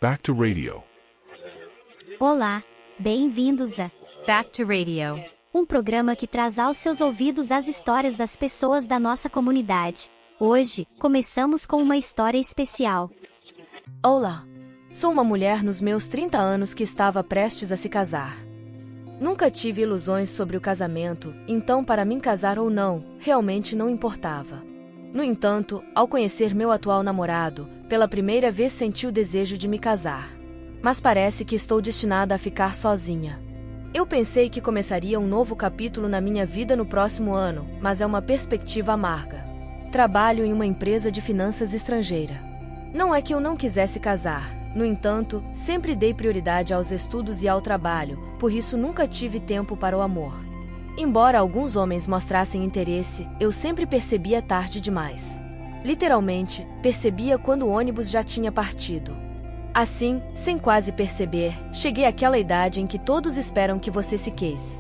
Back to Radio. Olá, bem-vindos a Back to Radio, um programa que traz aos seus ouvidos as histórias das pessoas da nossa comunidade. Hoje, começamos com uma história especial. Olá, sou uma mulher nos meus 30 anos que estava prestes a se casar. Nunca tive ilusões sobre o casamento, então para mim casar ou não, realmente não importava. No entanto, ao conhecer meu atual namorado, pela primeira vez senti o desejo de me casar. Mas parece que estou destinada a ficar sozinha. Eu pensei que começaria um novo capítulo na minha vida no próximo ano, mas é uma perspectiva amarga. Trabalho em uma empresa de finanças estrangeira. Não é que eu não quisesse casar, no entanto, sempre dei prioridade aos estudos e ao trabalho, por isso nunca tive tempo para o amor. Embora alguns homens mostrassem interesse, eu sempre percebia tarde demais. Literalmente, percebia quando o ônibus já tinha partido. Assim, sem quase perceber, cheguei àquela idade em que todos esperam que você se case.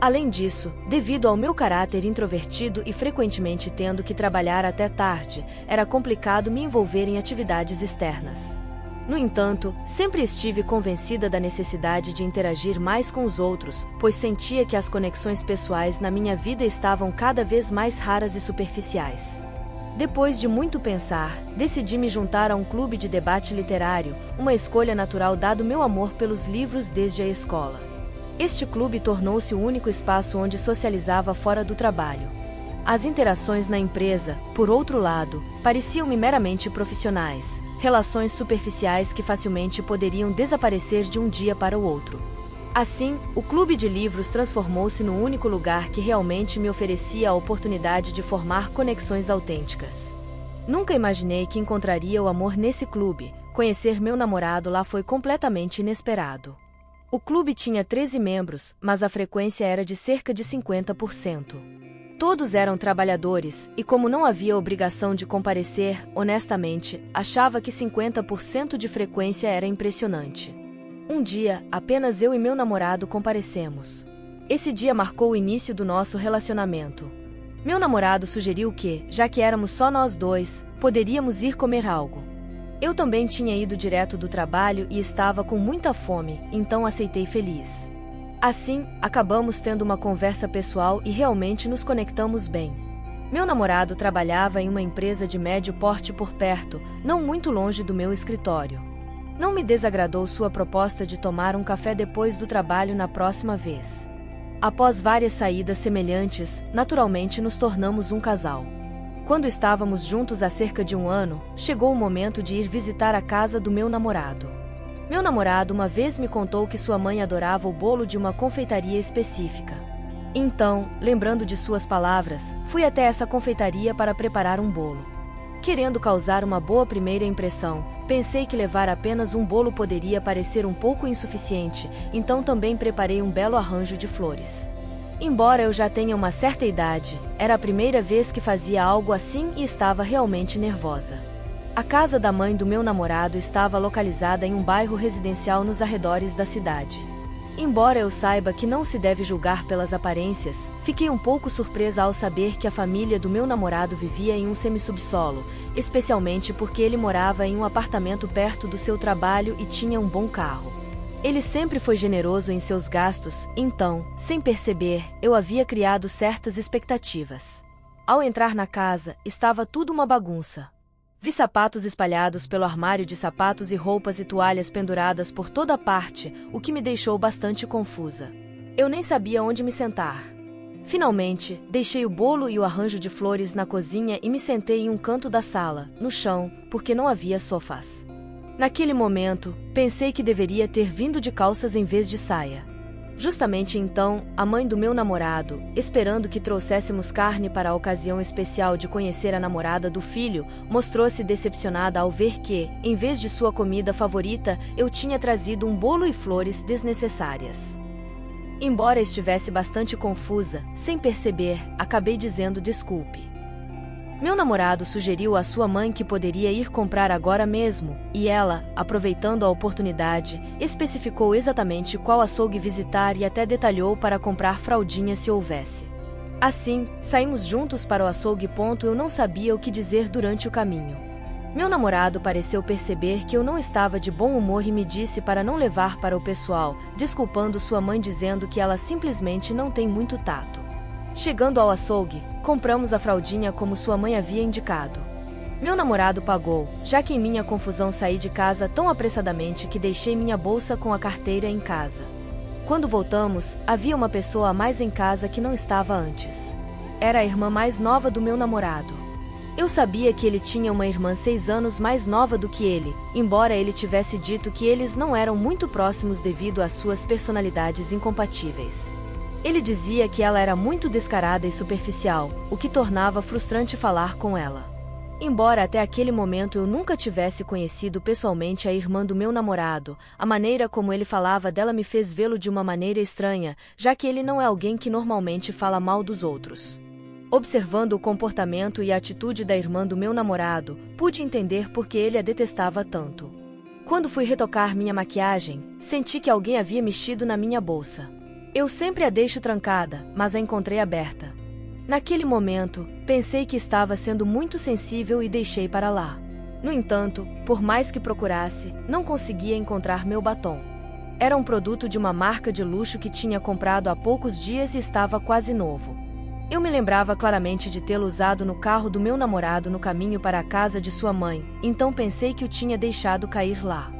Além disso, devido ao meu caráter introvertido e frequentemente tendo que trabalhar até tarde, era complicado me envolver em atividades externas. No entanto, sempre estive convencida da necessidade de interagir mais com os outros, pois sentia que as conexões pessoais na minha vida estavam cada vez mais raras e superficiais. Depois de muito pensar, decidi me juntar a um clube de debate literário, uma escolha natural dado meu amor pelos livros desde a escola. Este clube tornou-se o único espaço onde socializava fora do trabalho. As interações na empresa, por outro lado, pareciam-me meramente profissionais, relações superficiais que facilmente poderiam desaparecer de um dia para o outro. Assim, o clube de livros transformou-se no único lugar que realmente me oferecia a oportunidade de formar conexões autênticas. Nunca imaginei que encontraria o amor nesse clube, conhecer meu namorado lá foi completamente inesperado. O clube tinha 13 membros, mas a frequência era de cerca de 50%. Todos eram trabalhadores, e como não havia obrigação de comparecer, honestamente, achava que 50% de frequência era impressionante. Um dia, apenas eu e meu namorado comparecemos. Esse dia marcou o início do nosso relacionamento. Meu namorado sugeriu que, já que éramos só nós dois, poderíamos ir comer algo. Eu também tinha ido direto do trabalho e estava com muita fome, então aceitei feliz. Assim, acabamos tendo uma conversa pessoal e realmente nos conectamos bem. Meu namorado trabalhava em uma empresa de médio porte por perto, não muito longe do meu escritório. Não me desagradou sua proposta de tomar um café depois do trabalho na próxima vez. Após várias saídas semelhantes, naturalmente nos tornamos um casal. Quando estávamos juntos há cerca de um ano, chegou o momento de ir visitar a casa do meu namorado. Meu namorado uma vez me contou que sua mãe adorava o bolo de uma confeitaria específica. Então, lembrando de suas palavras, fui até essa confeitaria para preparar um bolo. Querendo causar uma boa primeira impressão, pensei que levar apenas um bolo poderia parecer um pouco insuficiente, então também preparei um belo arranjo de flores. Embora eu já tenha uma certa idade, era a primeira vez que fazia algo assim e estava realmente nervosa. A casa da mãe do meu namorado estava localizada em um bairro residencial nos arredores da cidade. Embora eu saiba que não se deve julgar pelas aparências, fiquei um pouco surpresa ao saber que a família do meu namorado vivia em um semissubsolo, especialmente porque ele morava em um apartamento perto do seu trabalho e tinha um bom carro. Ele sempre foi generoso em seus gastos, então, sem perceber, eu havia criado certas expectativas. Ao entrar na casa, estava tudo uma bagunça. Vi sapatos espalhados pelo armário de sapatos e roupas e toalhas penduradas por toda parte, o que me deixou bastante confusa. Eu nem sabia onde me sentar. Finalmente, deixei o bolo e o arranjo de flores na cozinha e me sentei em um canto da sala, no chão, porque não havia sofás. Naquele momento, pensei que deveria ter vindo de calças em vez de saia. Justamente então, a mãe do meu namorado, esperando que trouxéssemos carne para a ocasião especial de conhecer a namorada do filho, mostrou-se decepcionada ao ver que, em vez de sua comida favorita, eu tinha trazido um bolo e flores desnecessárias. Embora estivesse bastante confusa, sem perceber, acabei dizendo desculpe. Meu namorado sugeriu à sua mãe que poderia ir comprar agora mesmo, e ela, aproveitando a oportunidade, especificou exatamente qual açougue visitar e até detalhou para comprar fraldinha se houvesse. Assim, saímos juntos para o açougue. Eu não sabia o que dizer durante o caminho. Meu namorado pareceu perceber que eu não estava de bom humor e me disse para não levar para o pessoal, desculpando sua mãe dizendo que ela simplesmente não tem muito tato. Chegando ao açougue, compramos a fraldinha como sua mãe havia indicado. Meu namorado pagou, já que em minha confusão saí de casa tão apressadamente que deixei minha bolsa com a carteira em casa. Quando voltamos, havia uma pessoa a mais em casa que não estava antes. Era a irmã mais nova do meu namorado. Eu sabia que ele tinha uma irmã 6 anos mais nova do que ele, embora ele tivesse dito que eles não eram muito próximos devido às suas personalidades incompatíveis. Ele dizia que ela era muito descarada e superficial, o que tornava frustrante falar com ela. Embora até aquele momento eu nunca tivesse conhecido pessoalmente a irmã do meu namorado, a maneira como ele falava dela me fez vê-lo de uma maneira estranha, já que ele não é alguém que normalmente fala mal dos outros. Observando o comportamento e a atitude da irmã do meu namorado, pude entender por que ele a detestava tanto. Quando fui retocar minha maquiagem, senti que alguém havia mexido na minha bolsa. Eu sempre a deixo trancada, mas a encontrei aberta. Naquele momento, pensei que estava sendo muito sensível e deixei para lá. No entanto, por mais que procurasse, não conseguia encontrar meu batom. Era um produto de uma marca de luxo que tinha comprado há poucos dias e estava quase novo. Eu me lembrava claramente de tê-lo usado no carro do meu namorado no caminho para a casa de sua mãe, então pensei que o tinha deixado cair lá.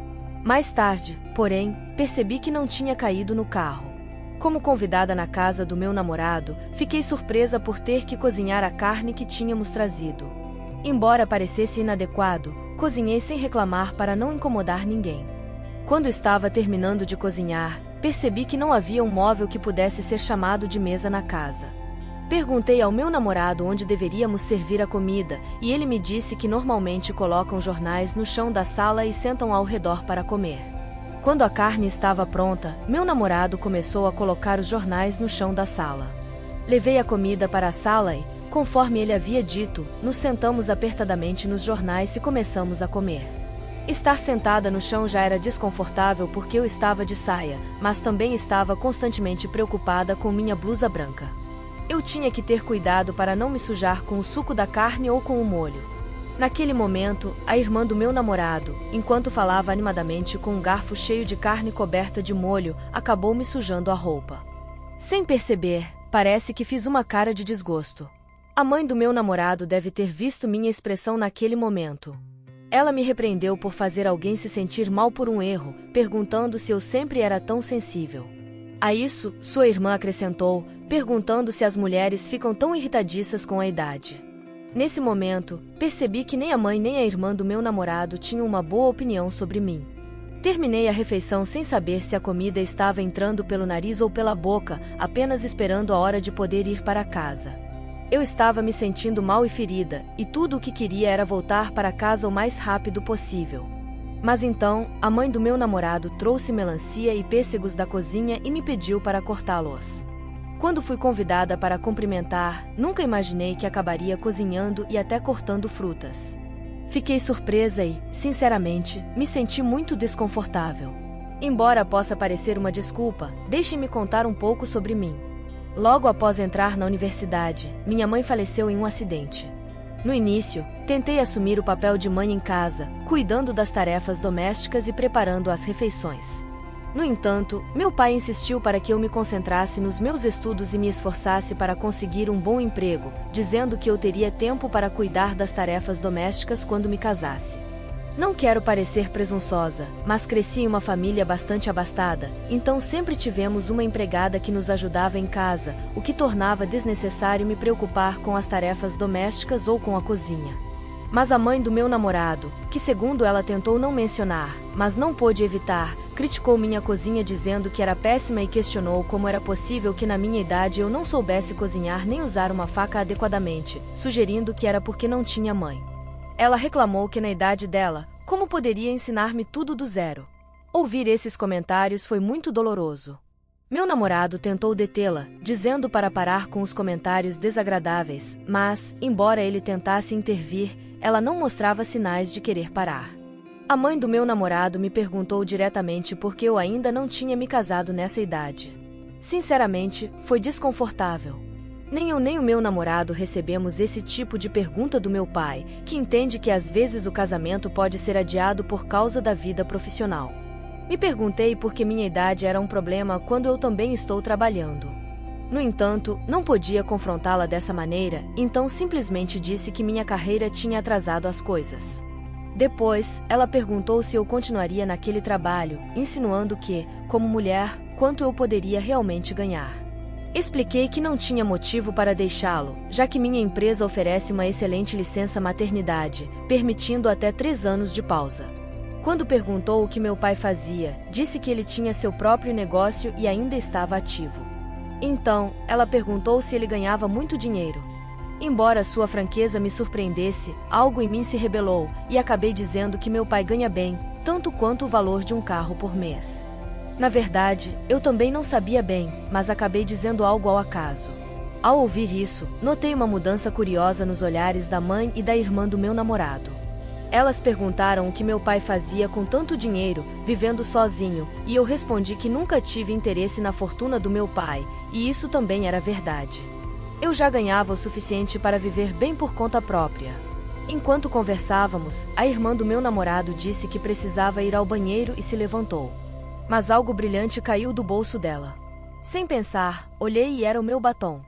Mais tarde, porém, percebi que não tinha caído no carro. Como convidada na casa do meu namorado, fiquei surpresa por ter que cozinhar a carne que tínhamos trazido. Embora parecesse inadequado, cozinhei sem reclamar para não incomodar ninguém. Quando estava terminando de cozinhar, percebi que não havia um móvel que pudesse ser chamado de mesa na casa. Perguntei ao meu namorado onde deveríamos servir a comida, e ele me disse que normalmente colocam jornais no chão da sala e sentam ao redor para comer. Quando a carne estava pronta, meu namorado começou a colocar os jornais no chão da sala. Levei a comida para a sala e, conforme ele havia dito, nos sentamos apertadamente nos jornais e começamos a comer. Estar sentada no chão já era desconfortável porque eu estava de saia, mas também estava constantemente preocupada com minha blusa branca. Eu tinha que ter cuidado para não me sujar com o suco da carne ou com o molho. Naquele momento, a irmã do meu namorado, enquanto falava animadamente com um garfo cheio de carne coberta de molho, acabou me sujando a roupa. Sem perceber, parece que fiz uma cara de desgosto. A mãe do meu namorado deve ter visto minha expressão naquele momento. Ela me repreendeu por fazer alguém se sentir mal por um erro, perguntando se eu sempre era tão sensível. A isso, sua irmã acrescentou, perguntando se as mulheres ficam tão irritadiças com a idade. Nesse momento, percebi que nem a mãe nem a irmã do meu namorado tinham uma boa opinião sobre mim. Terminei a refeição sem saber se a comida estava entrando pelo nariz ou pela boca, apenas esperando a hora de poder ir para casa. Eu estava me sentindo mal e ferida, e tudo o que queria era voltar para casa o mais rápido possível. Mas então, a mãe do meu namorado trouxe melancia e pêssegos da cozinha e me pediu para cortá-los. Quando fui convidada para cumprimentar, nunca imaginei que acabaria cozinhando e até cortando frutas. Fiquei surpresa e, sinceramente, me senti muito desconfortável. Embora possa parecer uma desculpa, deixe-me contar um pouco sobre mim. Logo após entrar na universidade, minha mãe faleceu em um acidente. No início, tentei assumir o papel de mãe em casa, cuidando das tarefas domésticas e preparando as refeições. No entanto, meu pai insistiu para que eu me concentrasse nos meus estudos e me esforçasse para conseguir um bom emprego, dizendo que eu teria tempo para cuidar das tarefas domésticas quando me casasse. Não quero parecer presunçosa, mas cresci em uma família bastante abastada, então sempre tivemos uma empregada que nos ajudava em casa, o que tornava desnecessário me preocupar com as tarefas domésticas ou com a cozinha. Mas a mãe do meu namorado, que segundo ela tentou não mencionar, mas não pôde evitar, criticou minha cozinha dizendo que era péssima e questionou como era possível que na minha idade eu não soubesse cozinhar nem usar uma faca adequadamente, sugerindo que era porque não tinha mãe. Ela reclamou que na idade dela, como poderia ensinar-me tudo do zero? Ouvir esses comentários foi muito doloroso. Meu namorado tentou detê-la, dizendo para parar com os comentários desagradáveis, mas, embora ele tentasse intervir, ela não mostrava sinais de querer parar. A mãe do meu namorado me perguntou diretamente por que eu ainda não tinha me casado nessa idade. Sinceramente, foi desconfortável. Nem eu nem o meu namorado recebemos esse tipo de pergunta do meu pai, que entende que às vezes o casamento pode ser adiado por causa da vida profissional. Me perguntei por que minha idade era um problema quando eu também estou trabalhando. No entanto, não podia confrontá-la dessa maneira, então simplesmente disse que minha carreira tinha atrasado as coisas. Depois, ela perguntou se eu continuaria naquele trabalho, insinuando que, como mulher, quanto eu poderia realmente ganhar. Expliquei que não tinha motivo para deixá-lo, já que minha empresa oferece uma excelente licença maternidade, permitindo até 3 anos de pausa. Quando perguntou o que meu pai fazia, disse que ele tinha seu próprio negócio e ainda estava ativo. Então, ela perguntou se ele ganhava muito dinheiro. Embora sua franqueza me surpreendesse, algo em mim se rebelou, e acabei dizendo que meu pai ganha bem, tanto quanto o valor de um carro por mês. Na verdade, eu também não sabia bem, mas acabei dizendo algo ao acaso. Ao ouvir isso, notei uma mudança curiosa nos olhares da mãe e da irmã do meu namorado. Elas perguntaram o que meu pai fazia com tanto dinheiro, vivendo sozinho, e eu respondi que nunca tive interesse na fortuna do meu pai, e isso também era verdade. Eu já ganhava o suficiente para viver bem por conta própria. Enquanto conversávamos, a irmã do meu namorado disse que precisava ir ao banheiro e se levantou. Mas algo brilhante caiu do bolso dela. Sem pensar, olhei e era o meu batom.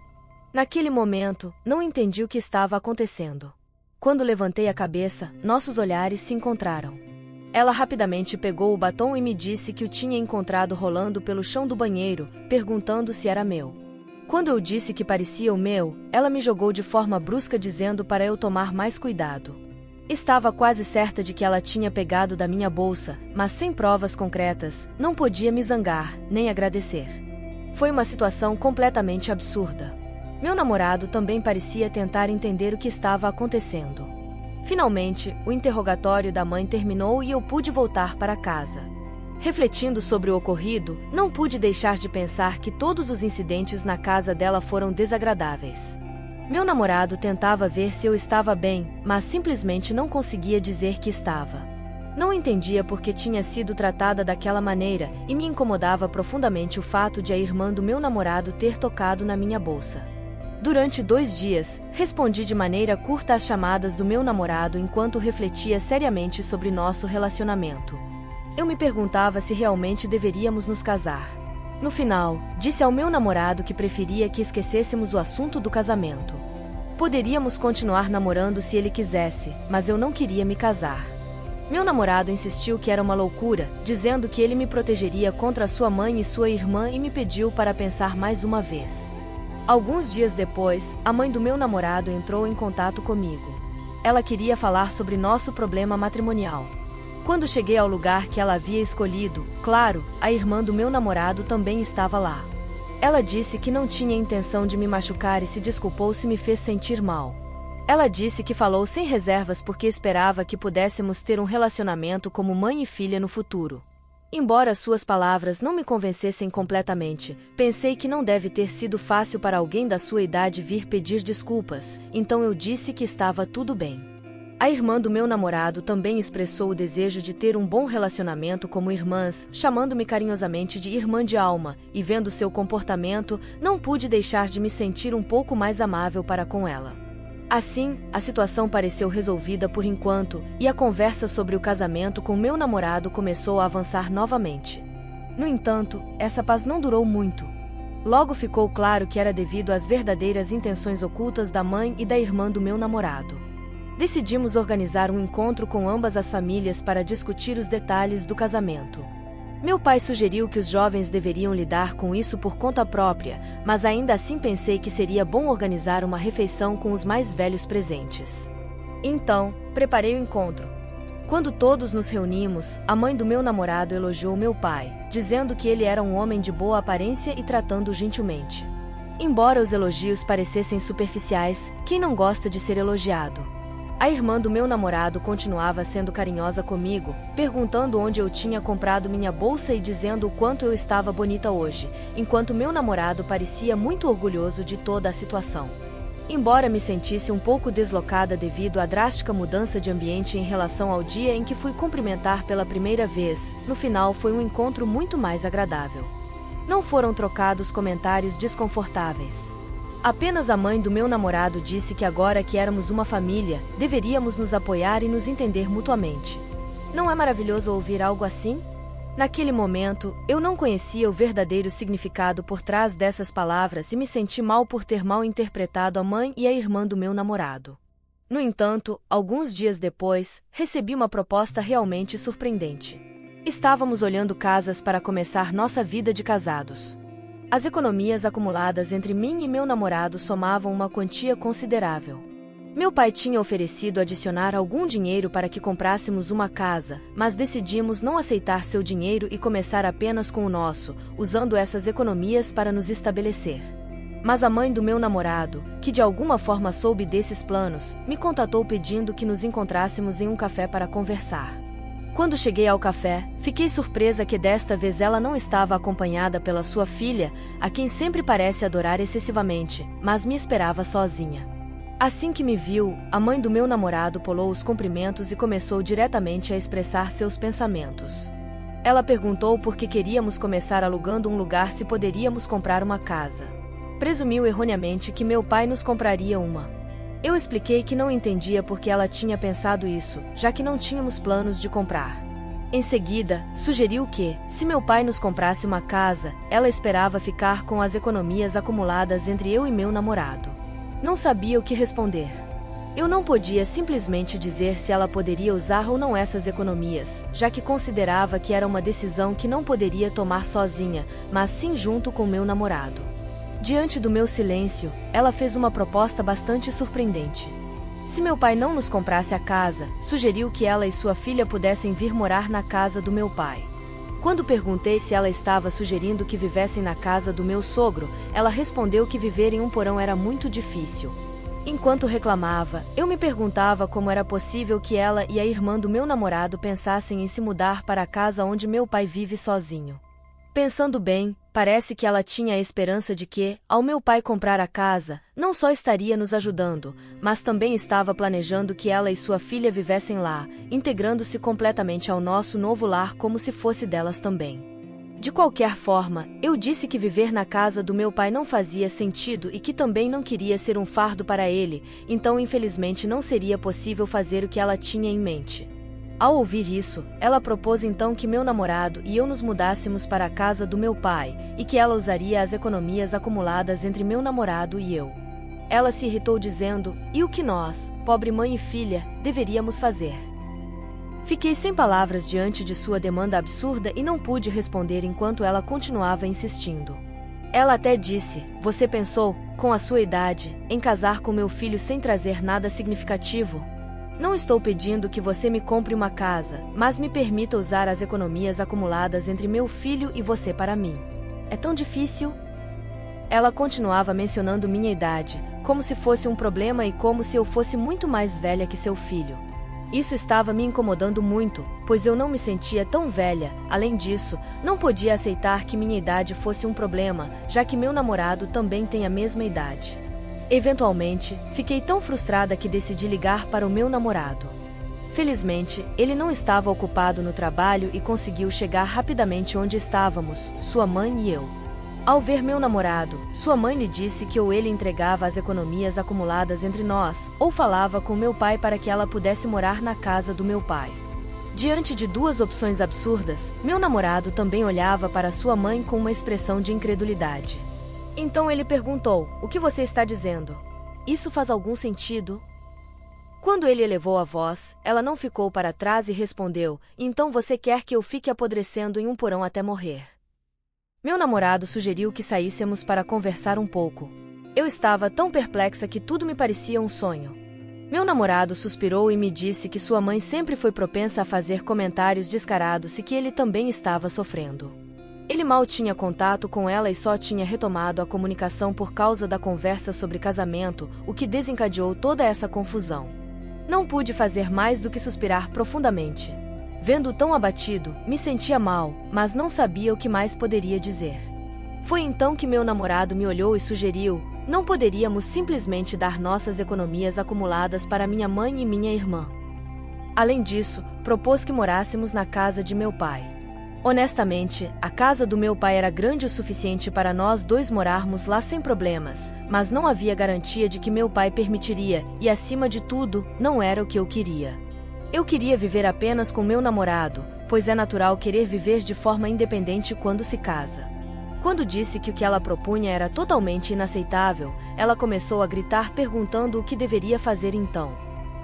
Naquele momento, não entendi o que estava acontecendo. Quando levantei a cabeça, nossos olhares se encontraram. Ela rapidamente pegou o batom e me disse que o tinha encontrado rolando pelo chão do banheiro, perguntando se era meu. Quando eu disse que parecia o meu, ela me jogou de forma brusca dizendo para eu tomar mais cuidado. Estava quase certa de que ela tinha pegado da minha bolsa, mas sem provas concretas, não podia me zangar, nem agradecer. Foi uma situação completamente absurda. Meu namorado também parecia tentar entender o que estava acontecendo. Finalmente, o interrogatório da mãe terminou e eu pude voltar para casa. Refletindo sobre o ocorrido, não pude deixar de pensar que todos os incidentes na casa dela foram desagradáveis. Meu namorado tentava ver se eu estava bem, mas simplesmente não conseguia dizer que estava. Não entendia por que tinha sido tratada daquela maneira e me incomodava profundamente o fato de a irmã do meu namorado ter tocado na minha bolsa. Durante 2 dias, respondi de maneira curta às chamadas do meu namorado enquanto refletia seriamente sobre nosso relacionamento. Eu me perguntava se realmente deveríamos nos casar. No final, disse ao meu namorado que preferia que esquecêssemos o assunto do casamento. Poderíamos continuar namorando se ele quisesse, mas eu não queria me casar. Meu namorado insistiu que era uma loucura, dizendo que ele me protegeria contra sua mãe e sua irmã e me pediu para pensar mais uma vez. Alguns dias depois, a mãe do meu namorado entrou em contato comigo. Ela queria falar sobre nosso problema matrimonial. Quando cheguei ao lugar que ela havia escolhido, claro, a irmã do meu namorado também estava lá. Ela disse que não tinha intenção de me machucar e se desculpou se me fez sentir mal. Ela disse que falou sem reservas porque esperava que pudéssemos ter um relacionamento como mãe e filha no futuro. Embora suas palavras não me convencessem completamente, pensei que não deve ter sido fácil para alguém da sua idade vir pedir desculpas, então eu disse que estava tudo bem. A irmã do meu namorado também expressou o desejo de ter um bom relacionamento como irmãs, chamando-me carinhosamente de irmã de alma, e vendo seu comportamento, não pude deixar de me sentir um pouco mais amável para com ela. Assim, a situação pareceu resolvida por enquanto, e a conversa sobre o casamento com meu namorado começou a avançar novamente. No entanto, essa paz não durou muito. Logo ficou claro que era devido às verdadeiras intenções ocultas da mãe e da irmã do meu namorado. Decidimos organizar um encontro com ambas as famílias para discutir os detalhes do casamento. Meu pai sugeriu que os jovens deveriam lidar com isso por conta própria, mas ainda assim pensei que seria bom organizar uma refeição com os mais velhos presentes. Então, preparei o encontro. Quando todos nos reunimos, a mãe do meu namorado elogiou meu pai, dizendo que ele era um homem de boa aparência e tratando-o gentilmente. Embora os elogios parecessem superficiais, quem não gosta de ser elogiado? A irmã do meu namorado continuava sendo carinhosa comigo, perguntando onde eu tinha comprado minha bolsa e dizendo o quanto eu estava bonita hoje, enquanto meu namorado parecia muito orgulhoso de toda a situação. Embora me sentisse um pouco deslocada devido à drástica mudança de ambiente em relação ao dia em que fui cumprimentar pela primeira vez, no final foi um encontro muito mais agradável. Não foram trocados comentários desconfortáveis. Apenas a mãe do meu namorado disse que agora que éramos uma família, deveríamos nos apoiar e nos entender mutuamente. Não é maravilhoso ouvir algo assim? Naquele momento, eu não conhecia o verdadeiro significado por trás dessas palavras e me senti mal por ter mal interpretado a mãe e a irmã do meu namorado. No entanto, alguns dias depois, recebi uma proposta realmente surpreendente. Estávamos olhando casas para começar nossa vida de casados. As economias acumuladas entre mim e meu namorado somavam uma quantia considerável. Meu pai tinha oferecido adicionar algum dinheiro para que comprássemos uma casa, mas decidimos não aceitar seu dinheiro e começar apenas com o nosso, usando essas economias para nos estabelecer. Mas a mãe do meu namorado, que de alguma forma soube desses planos, me contatou pedindo que nos encontrássemos em um café para conversar. Quando cheguei ao café, fiquei surpresa que desta vez ela não estava acompanhada pela sua filha, a quem sempre parece adorar excessivamente, mas me esperava sozinha. Assim que me viu, a mãe do meu namorado pulou os cumprimentos e começou diretamente a expressar seus pensamentos. Ela perguntou por que queríamos começar alugando um lugar se poderíamos comprar uma casa. Presumiu erroneamente que meu pai nos compraria uma. Eu expliquei que não entendia por que ela tinha pensado isso, já que não tínhamos planos de comprar. Em seguida, sugeriu que, se meu pai nos comprasse uma casa, ela esperava ficar com as economias acumuladas entre eu e meu namorado. Não sabia o que responder. Eu não podia simplesmente dizer se ela poderia usar ou não essas economias, já que considerava que era uma decisão que não poderia tomar sozinha, mas sim junto com meu namorado. Diante do meu silêncio, ela fez uma proposta bastante surpreendente. Se meu pai não nos comprasse a casa, sugeriu que ela e sua filha pudessem vir morar na casa do meu pai. Quando perguntei se ela estava sugerindo que vivessem na casa do meu sogro, ela respondeu que viver em um porão era muito difícil. Enquanto reclamava, eu me perguntava como era possível que ela e a irmã do meu namorado pensassem em se mudar para a casa onde meu pai vive sozinho. Pensando bem, parece que ela tinha a esperança de que, ao meu pai comprar a casa, não só estaria nos ajudando, mas também estava planejando que ela e sua filha vivessem lá, integrando-se completamente ao nosso novo lar como se fosse delas também. De qualquer forma, eu disse que viver na casa do meu pai não fazia sentido e que também não queria ser um fardo para ele, então infelizmente não seria possível fazer o que ela tinha em mente. Ao ouvir isso, ela propôs então que meu namorado e eu nos mudássemos para a casa do meu pai, e que ela usaria as economias acumuladas entre meu namorado e eu. Ela se irritou dizendo, e o que nós, pobre mãe e filha, deveríamos fazer? Fiquei sem palavras diante de sua demanda absurda e não pude responder enquanto ela continuava insistindo. Ela até disse, você pensou, com a sua idade, em casar com meu filho sem trazer nada significativo? Não estou pedindo que você me compre uma casa, mas me permita usar as economias acumuladas entre meu filho e você para mim. É tão difícil? Ela continuava mencionando minha idade, como se fosse um problema e como se eu fosse muito mais velha que seu filho. Isso estava me incomodando muito, pois eu não me sentia tão velha. Além disso, não podia aceitar que minha idade fosse um problema, já que meu namorado também tem a mesma idade. Eventualmente, fiquei tão frustrada que decidi ligar para o meu namorado. Felizmente, ele não estava ocupado no trabalho e conseguiu chegar rapidamente onde estávamos, sua mãe e eu. Ao ver meu namorado, sua mãe lhe disse que ou ele entregava as economias acumuladas entre nós, ou falava com meu pai para que ela pudesse morar na casa do meu pai. Diante de duas opções absurdas, meu namorado também olhava para sua mãe com uma expressão de incredulidade. Então ele perguntou, o que você está dizendo? Isso faz algum sentido? Quando ele elevou a voz, ela não ficou para trás e respondeu, então você quer que eu fique apodrecendo em um porão até morrer? Meu namorado sugeriu que saíssemos para conversar um pouco. Eu estava tão perplexa que tudo me parecia um sonho. Meu namorado suspirou e me disse que sua mãe sempre foi propensa a fazer comentários descarados e que ele também estava sofrendo. Ele mal tinha contato com ela e só tinha retomado a comunicação por causa da conversa sobre casamento, o que desencadeou toda essa confusão. Não pude fazer mais do que suspirar profundamente. Vendo-o tão abatido, me sentia mal, mas não sabia o que mais poderia dizer. Foi então que meu namorado me olhou e sugeriu, não poderíamos simplesmente dar nossas economias acumuladas para minha mãe e minha irmã. Além disso, propôs que morássemos na casa de meu pai. Honestamente, a casa do meu pai era grande o suficiente para nós dois morarmos lá sem problemas, mas não havia garantia de que meu pai permitiria, e acima de tudo, não era o que eu queria. Eu queria viver apenas com meu namorado, pois é natural querer viver de forma independente quando se casa. Quando disse que o que ela propunha era totalmente inaceitável, ela começou a gritar perguntando o que deveria fazer então.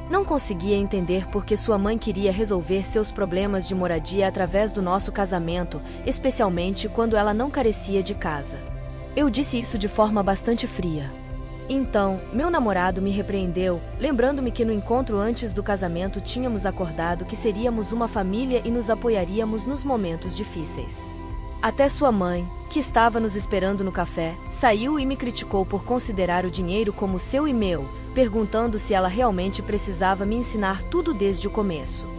Não conseguia entender por que sua mãe queria resolver seus problemas de moradia através do nosso casamento, especialmente quando ela não carecia de casa. Eu disse isso de forma bastante fria. Então, meu namorado me repreendeu, lembrando-me que no encontro antes do casamento tínhamos acordado que seríamos uma família e nos apoiaríamos nos momentos difíceis. Até sua mãe, que estava nos esperando no café, saiu e me criticou por considerar o dinheiro como seu e meu, perguntando se ela realmente precisava me ensinar tudo desde o começo.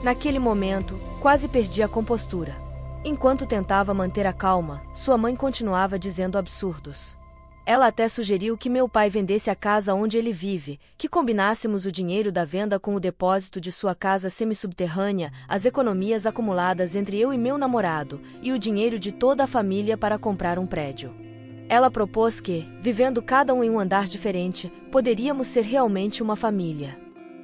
Naquele momento, quase perdi a compostura. Enquanto tentava manter a calma, sua mãe continuava dizendo absurdos. Ela até sugeriu que meu pai vendesse a casa onde ele vive, que combinássemos o dinheiro da venda com o depósito de sua casa semissubterrânea, as economias acumuladas entre eu e meu namorado, e o dinheiro de toda a família para comprar um prédio. Ela propôs que, vivendo cada um em um andar diferente, poderíamos ser realmente uma família.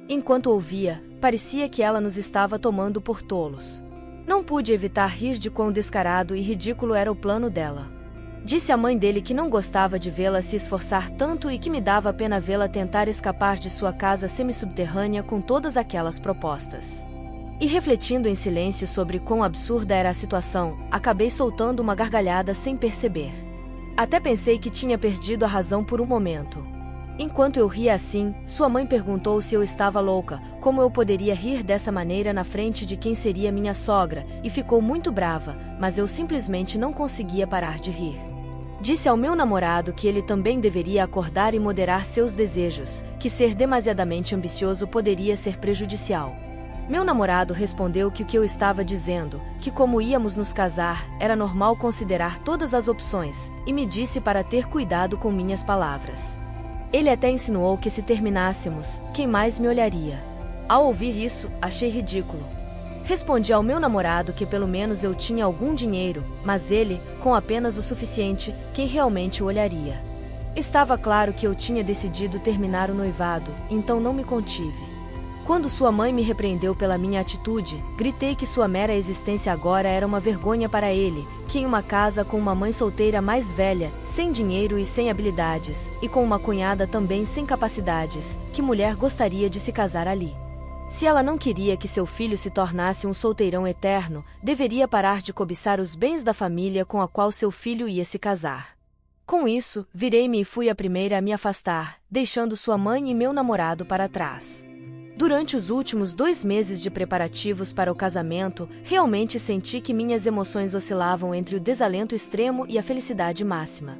Enquanto ouvia, parecia que ela nos estava tomando por tolos. Não pude evitar rir de quão descarado e ridículo era o plano dela. Disse à mãe dele que não gostava de vê-la se esforçar tanto e que me dava pena vê-la tentar escapar de sua casa semissubterrânea com todas aquelas propostas. E refletindo em silêncio sobre quão absurda era a situação, acabei soltando uma gargalhada sem perceber. Até pensei que tinha perdido a razão por um momento. Enquanto eu ria assim, sua mãe perguntou se eu estava louca, como eu poderia rir dessa maneira na frente de quem seria minha sogra, e ficou muito brava, mas eu simplesmente não conseguia parar de rir. Disse ao meu namorado que ele também deveria acordar e moderar seus desejos, que ser demasiadamente ambicioso poderia ser prejudicial. Meu namorado respondeu que o que eu estava dizendo, que como íamos nos casar, era normal considerar todas as opções, e me disse para ter cuidado com minhas palavras. Ele até insinuou que se terminássemos, quem mais me olharia. Ao ouvir isso, achei ridículo. Respondi ao meu namorado que pelo menos eu tinha algum dinheiro, mas ele, com apenas o suficiente, quem realmente o olharia. Estava claro que eu tinha decidido terminar o noivado, então não me contive. Quando sua mãe me repreendeu pela minha atitude, gritei que sua mera existência agora era uma vergonha para ele, que em uma casa com uma mãe solteira mais velha, sem dinheiro e sem habilidades, e com uma cunhada também sem capacidades, que mulher gostaria de se casar ali? Se ela não queria que seu filho se tornasse um solteirão eterno, deveria parar de cobiçar os bens da família com a qual seu filho ia se casar. Com isso, virei-me e fui a primeira a me afastar, deixando sua mãe e meu namorado para trás. Durante os últimos 2 meses de preparativos para o casamento, realmente senti que minhas emoções oscilavam entre o desalento extremo e a felicidade máxima.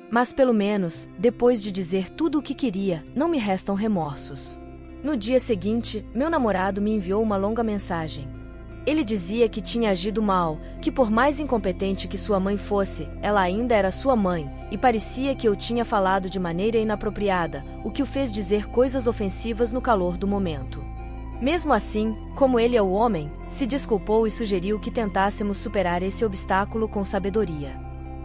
Mas pelo menos, depois de dizer tudo o que queria, não me restam remorsos. No dia seguinte, meu namorado me enviou uma longa mensagem. Ele dizia que tinha agido mal, que por mais incompetente que sua mãe fosse, ela ainda era sua mãe, e parecia que eu tinha falado de maneira inapropriada, o que o fez dizer coisas ofensivas no calor do momento. Mesmo assim, como ele é o homem, se desculpou e sugeriu que tentássemos superar esse obstáculo com sabedoria.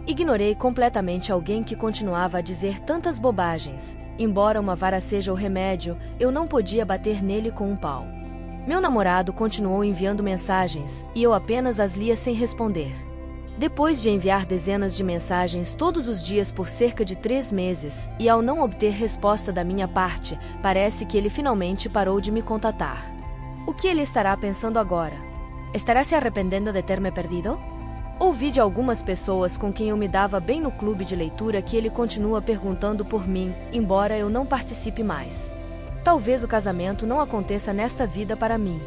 Ignorei completamente alguém que continuava a dizer tantas bobagens. Embora uma vara seja o remédio, eu não podia bater nele com um pau. Meu namorado continuou enviando mensagens, e eu apenas as lia sem responder. Depois de enviar dezenas de mensagens todos os dias por cerca de 3 meses, e ao não obter resposta da minha parte, parece que ele finalmente parou de me contatar. O que ele estará pensando agora? Estará se arrependendo de ter me perdido? Ouvi de algumas pessoas com quem eu me dava bem no clube de leitura que ele continua perguntando por mim, embora eu não participe mais. Talvez o casamento não aconteça nesta vida para mim.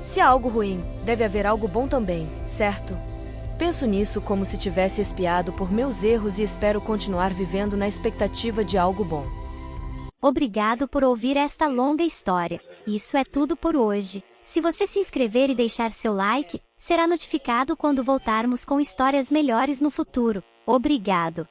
Se há algo ruim, deve haver algo bom também, certo? Penso nisso como se tivesse expiado por meus erros e espero continuar vivendo na expectativa de algo bom. Obrigado por ouvir esta longa história. Isso é tudo por hoje. Se você se inscrever e deixar seu like, será notificado quando voltarmos com histórias melhores no futuro. Obrigado!